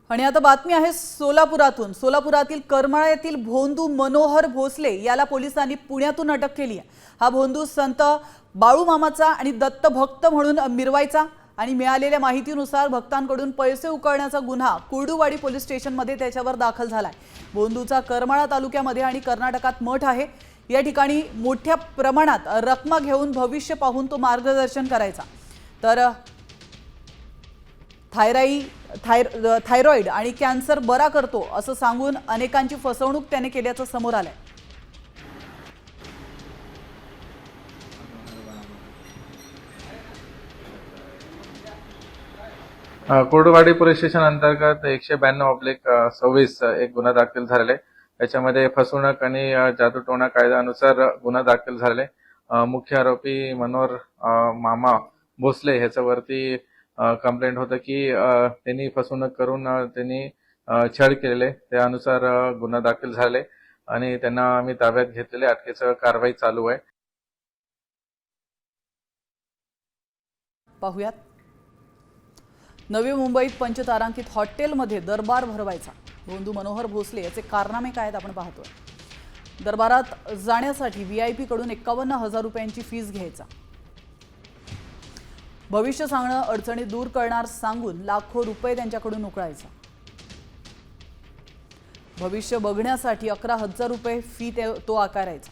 आणि आता बातमी आहे सोलापुरातून। सोलापुरातील करमाळा येथील भोंदू मनोहर भोसले याला पोलिसांनी पुण्यातून अटक केली आहे। हा भोंदू संत बाळू मामाचा आणि दत्त भक्त म्हणून मिरवायचा आणि मिळालेल्या माहितीनुसार भक्तांकडून पैसे उकळण्याचा गुन्हा कुर्डुवाडी पोलीस स्टेशनमध्ये त्याच्यावर दाखल झालाय। भोंदूचा करमाळा तालुक्यामध्ये आणि कर्नाटकात मठ आहे। या ठिकाणी मोठ्या प्रमाणात रकमा घेऊन भविष्य पाहून तो मार्गदर्शन करायचा। तर थायरॉइड आणि कॅन्सर बरा करतो असं सांगून अनेकांची फसवणूक त्याने केल्याचं समोर आलंय। कुर्डुवाडी पोलीस स्टेशन अंतर्गत 192/26 एक गुन्हा दाखल झालेला आहे। याच्यामध्ये फसवणूक आणि जादूटोणा कायद्यानुसार गुन्हा दाखल झालेला आहे। मुख्य आरोपी मनोहर मामा भोसले ह्याच्यावरती कंप्लेंट होतं की त्यांनी फसवणूक करून त्यांनी छळ केलेले, त्यानुसार गुन्हा दाखल झाले आणि त्यांना आम्ही ताब्यात घेतलेले, अटकेची कारवाई चालू आहे। पाहुयात, नवी मुंबईत पंचतारांकित हॉटेलमध्ये दरबार भरवायचा भोंदू मनोहर भोसले याचे कारनामे काय आहेत आपण पाहतोय। दरबारात जाण्यासाठी VIP कडून 51,000 रुपयांची फीस घ्यायचा। भविष्य सांगणं, अडचणी दूर करणार सांगून लाखो रुपये त्यांच्याकडून उकळायचा। भविष्य बघण्यासाठी 11,000 रुपये फी तो आकारायचा।